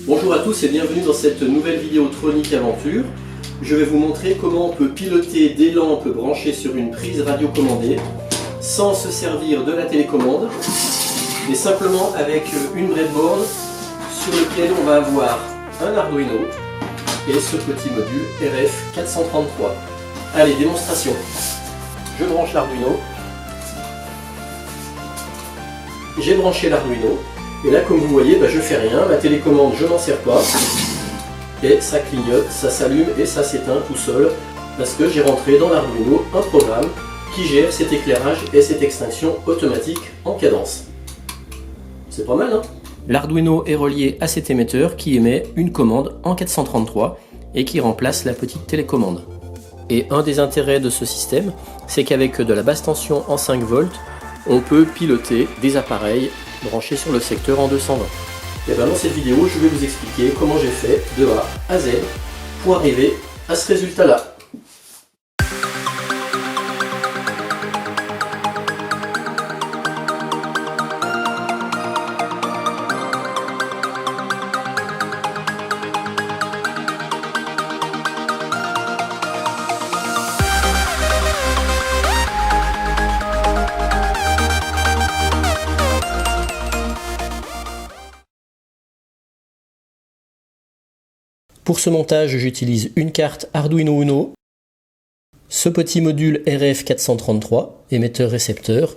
Bonjour à tous et bienvenue dans cette nouvelle vidéo Tronic Aventure. Je vais vous montrer comment on peut piloter des lampes branchées sur une prise radiocommandée sans se servir de la télécommande, mais simplement avec une breadboard sur lequel on va avoir un Arduino et ce petit module RF433. Allez, démonstration. Je branche l'Arduino. J'ai branché l'Arduino. Et là, comme vous voyez, je fais rien. Ma télécommande, je n'en sers pas. Et ça clignote, ça s'allume et ça s'éteint tout seul. Parce que j'ai rentré dans l'Arduino un programme qui gère cet éclairage et cette extinction automatique en cadence. C'est pas mal, hein? L'Arduino est relié à cet émetteur qui émet une commande en 433 et qui remplace la petite télécommande. Et un des intérêts de ce système, c'est qu'avec de la basse tension en 5 volts, on peut piloter des appareils branchés sur le secteur en 220. Et dans cette vidéo, je vais vous expliquer comment j'ai fait de A à Z pour arriver à ce résultat-là. Pour ce montage, j'utilise une carte Arduino Uno, ce petit module RF433, émetteur-récepteur,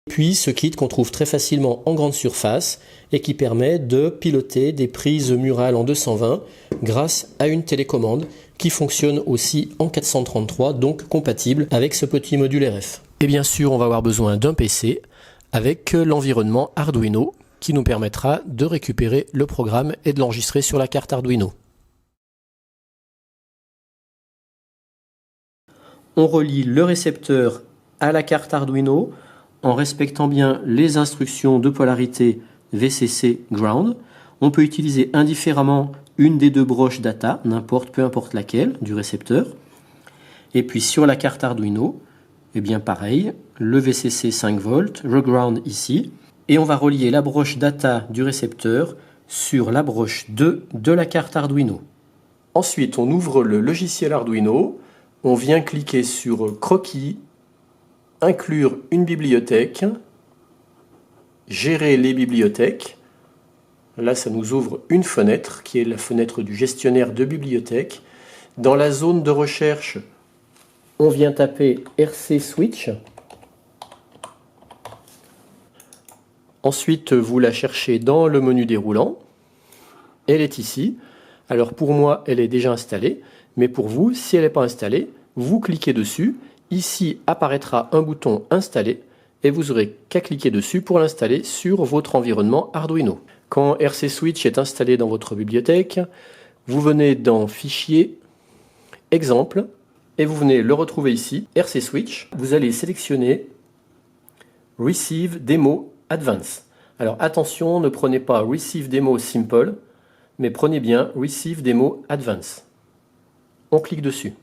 puis ce kit qu'on trouve très facilement en grande surface et qui permet de piloter des prises murales en 220 grâce à une télécommande qui fonctionne aussi en 433, donc compatible avec ce petit module RF. Et bien sûr, on va avoir besoin d'un PC avec l'environnement Arduino qui nous permettra de récupérer le programme et de l'enregistrer sur la carte Arduino. On relie le récepteur à la carte Arduino en respectant bien les instructions de polarité VCC Ground. On peut utiliser indifféremment une des deux broches data, peu importe laquelle, du récepteur. Et puis sur la carte Arduino, bien pareil, le VCC 5 volts, le ground ici. Et on va relier la broche data du récepteur sur la broche 2 de la carte Arduino. Ensuite, on ouvre le logiciel Arduino. On vient cliquer sur Croquis, inclure une bibliothèque, gérer les bibliothèques. Là, ça nous ouvre une fenêtre qui est la fenêtre du gestionnaire de bibliothèque. Dans la zone de recherche, on vient taper RC Switch. Ensuite, vous la cherchez dans le menu déroulant. Elle est ici. Alors pour moi, elle est déjà installée. Mais pour vous, si elle n'est pas installée, vous cliquez dessus. Ici apparaîtra un bouton Installer et vous aurez qu'à cliquer dessus pour l'installer sur votre environnement Arduino. Quand RC Switch est installé dans votre bibliothèque, vous venez dans Fichier, Exemple, et vous venez le retrouver ici, RC Switch. Vous allez sélectionner Receive Demo Advance. Alors attention, ne prenez pas Receive Demo Simple, mais prenez bien Receive Demo Advance. On clique dessus.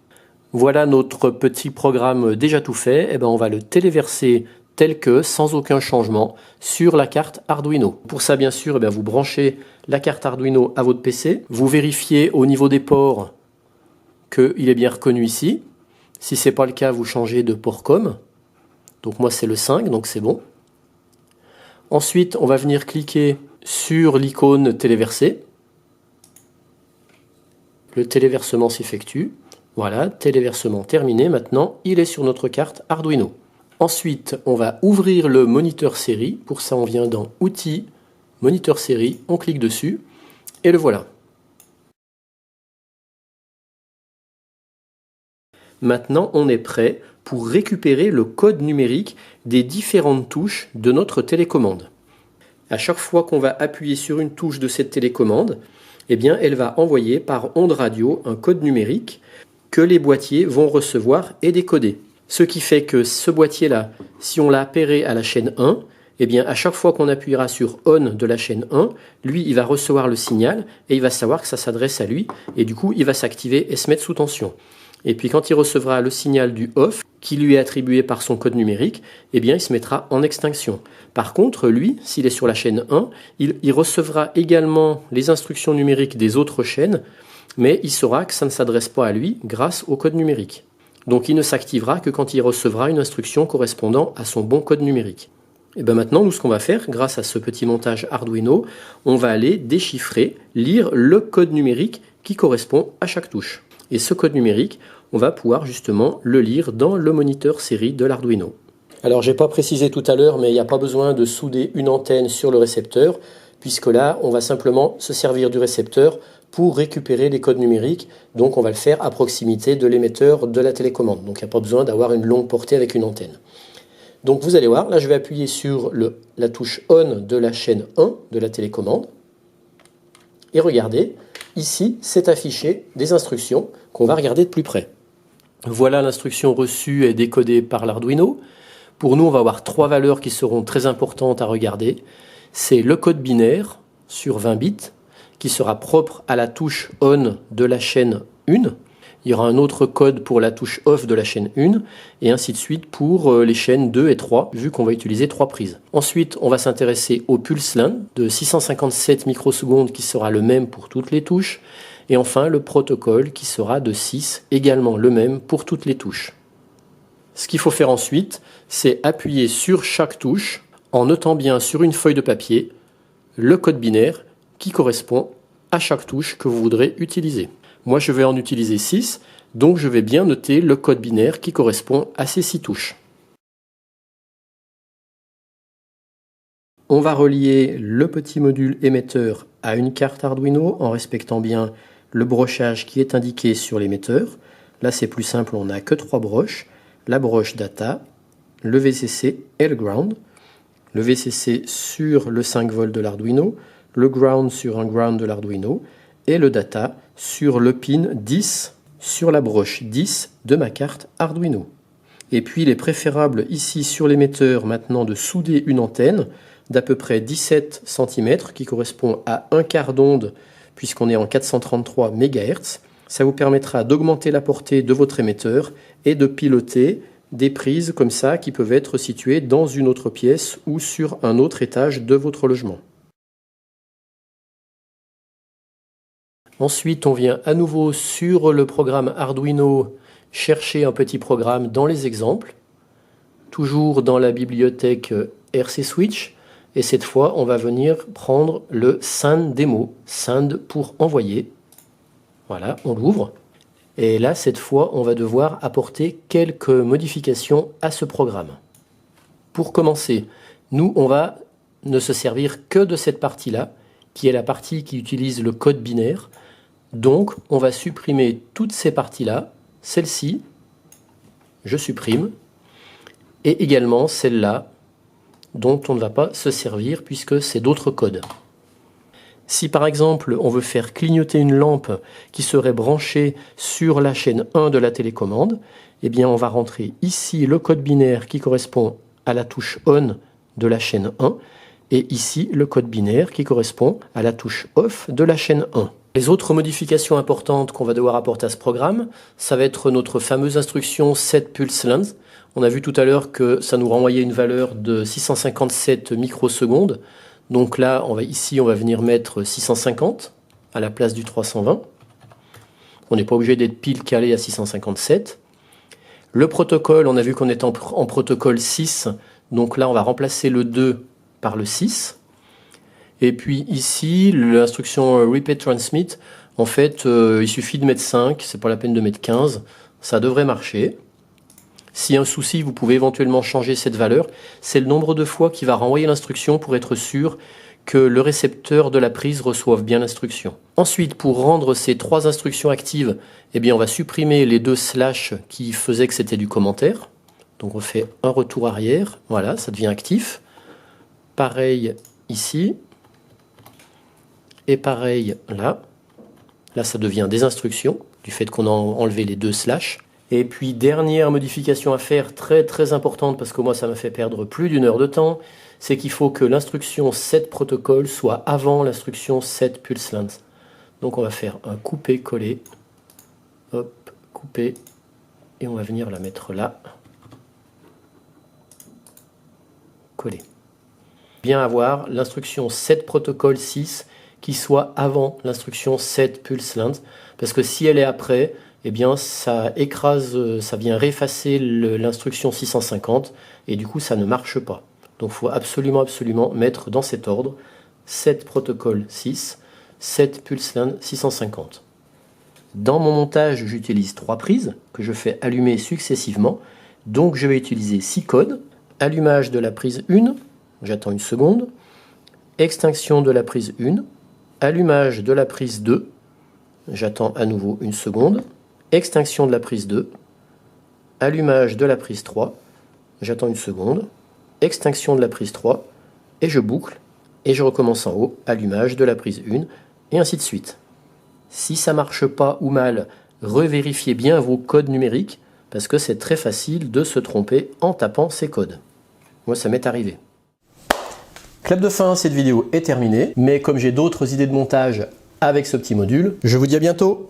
Voilà notre petit programme déjà tout fait. On va le téléverser tel que, sans aucun changement, sur la carte Arduino. Pour ça, bien sûr, vous branchez la carte Arduino à votre PC. Vous vérifiez au niveau des ports qu'il est bien reconnu ici. Si ce n'est pas le cas, vous changez de port COM. Donc moi, c'est le 5, donc c'est bon. Ensuite, on va venir cliquer sur l'icône téléverser. Le téléversement s'effectue. Voilà, téléversement terminé. Maintenant, il est sur notre carte Arduino. Ensuite, on va ouvrir le moniteur série. Pour ça, on vient dans Outils, Moniteur série. On clique dessus et le voilà. Maintenant, on est prêt pour récupérer le code numérique des différentes touches de notre télécommande. À chaque fois qu'on va appuyer sur une touche de cette télécommande, elle va envoyer par onde radio un code numérique que les boîtiers vont recevoir et décoder. Ce qui fait que ce boîtier-là, si on l'a appairé à la chaîne 1, à chaque fois qu'on appuiera sur ON de la chaîne 1, lui, il va recevoir le signal et il va savoir que ça s'adresse à lui et du coup, il va s'activer et se mettre sous tension. Et puis quand il recevra le signal du off qui lui est attribué par son code numérique, eh bien il se mettra en extinction. Par contre, lui, s'il est sur la chaîne 1, il recevra également les instructions numériques des autres chaînes, mais il saura que ça ne s'adresse pas à lui grâce au code numérique. Donc il ne s'activera que quand il recevra une instruction correspondant à son bon code numérique. Et bien maintenant, nous, ce qu'on va faire, grâce à ce petit montage Arduino, on va aller déchiffrer, lire le code numérique qui correspond à chaque touche. Et ce code numérique, on va pouvoir justement le lire dans le moniteur série de l'Arduino. Alors, je n'ai pas précisé tout à l'heure, mais il n'y a pas besoin de souder une antenne sur le récepteur, puisque là, on va simplement se servir du récepteur pour récupérer les codes numériques. Donc, on va le faire à proximité de l'émetteur de la télécommande. Donc, il n'y a pas besoin d'avoir une longue portée avec une antenne. Donc, vous allez voir, là, je vais appuyer sur la touche ON de la chaîne 1 de la télécommande. Et regardez, ici, c'est affiché des instructions qu'on va regarder de plus près. Voilà l'instruction reçue et décodée par l'Arduino. Pour nous, on va avoir 3 valeurs qui seront très importantes à regarder. C'est le code binaire sur 20 bits, qui sera propre à la touche ON de la chaîne 1. Il y aura un autre code pour la touche OFF de la chaîne 1, et ainsi de suite pour les chaînes 2 et 3, vu qu'on va utiliser 3 prises. Ensuite, on va s'intéresser au pulse length de 657 microsecondes, qui sera le même pour toutes les touches. Et enfin, le protocole qui sera de 6, également le même pour toutes les touches. Ce qu'il faut faire ensuite, c'est appuyer sur chaque touche en notant bien sur une feuille de papier le code binaire qui correspond à chaque touche que vous voudrez utiliser. Moi, je vais en utiliser 6, donc je vais bien noter le code binaire qui correspond à ces 6 touches. On va relier le petit module émetteur à une carte Arduino en respectant bien le brochage qui est indiqué sur l'émetteur. Là, c'est plus simple, on n'a que 3 broches. La broche data, le VCC et le ground. Le VCC sur le 5 volts de l'Arduino, le ground sur un ground de l'Arduino et le data sur le pin 10 sur la broche 10 de ma carte Arduino. Et puis il est préférable ici sur l'émetteur maintenant de souder une antenne d'à peu près 17 cm qui correspond à un quart d'onde puisqu'on est en 433 MHz. Ça vous permettra d'augmenter la portée de votre émetteur et de piloter des prises comme ça qui peuvent être situées dans une autre pièce ou sur un autre étage de votre logement. Ensuite, on vient à nouveau sur le programme Arduino chercher un petit programme dans les exemples, toujours dans la bibliothèque RC Switch, et cette fois, on va venir prendre le send démo, send pour envoyer. Voilà, on l'ouvre. Et là, cette fois, on va devoir apporter quelques modifications à ce programme. Pour commencer, nous, on va ne se servir que de cette partie-là, qui est la partie qui utilise le code binaire. Donc, on va supprimer toutes ces parties-là. Celle-ci, je supprime. Et également celle-là, dont on ne va pas se servir puisque c'est d'autres codes. Si par exemple on veut faire clignoter une lampe qui serait branchée sur la chaîne 1 de la télécommande, eh bien on va rentrer ici le code binaire qui correspond à la touche ON de la chaîne 1 et ici le code binaire qui correspond à la touche OFF de la chaîne 1. Les autres modifications importantes qu'on va devoir apporter à ce programme, ça va être notre fameuse instruction set pulse length. On a vu tout à l'heure que ça nous renvoyait une valeur de 657 microsecondes. Donc là, ici, on va venir mettre 650 à la place du 320. On n'est pas obligé d'être pile calé à 657. Le protocole, on a vu qu'on est en protocole 6. Donc là, on va remplacer le 2 par le 6. Et puis ici, l'instruction repeat transmit, en fait, il suffit de mettre 5, c'est pas la peine de mettre 15. Ça devrait marcher. Si un souci, vous pouvez éventuellement changer cette valeur. C'est le nombre de fois qu'il va renvoyer l'instruction pour être sûr que le récepteur de la prise reçoive bien l'instruction. Ensuite, pour rendre ces 3 instructions actives, eh bien, on va supprimer les 2 slash qui faisaient que c'était du commentaire. Donc on fait un retour arrière. Voilà, ça devient actif. Pareil ici. Et pareil là. Là, ça devient des instructions du fait qu'on a enlevé les 2 slash. Et puis, dernière modification à faire, très très importante, parce que moi ça m'a fait perdre plus d'1 heure de temps, c'est qu'il faut que l'instruction set protocole soit avant l'instruction set pulse length. Donc on va faire un couper-coller, hop, couper, et on va venir la mettre là. Coller. Bien avoir l'instruction set protocole 6 qui soit avant l'instruction set pulse length, parce que si elle est après, eh bien ça écrase, ça vient réeffacer l'instruction 650 et du coup ça ne marche pas. Donc il faut absolument mettre dans cet ordre set protocole 6, set pulse length 650. Dans mon montage, j'utilise 3 prises que je fais allumer successivement. Donc je vais utiliser 6 codes. Allumage de la prise 1, j'attends une seconde. Extinction de la prise 1. Allumage de la prise 2, j'attends à nouveau une seconde. Extinction de la prise 2. Allumage de la prise 3, j'attends une seconde. Extinction de la prise 3, et je boucle, et je recommence en haut. Allumage de la prise 1, et ainsi de suite. Si ça marche pas ou mal, revérifiez bien vos codes numériques, parce que c'est très facile de se tromper en tapant ces codes. Moi, ça m'est arrivé. Clap de fin, cette vidéo est terminée, mais comme j'ai d'autres idées de montage avec ce petit module, je vous dis à bientôt.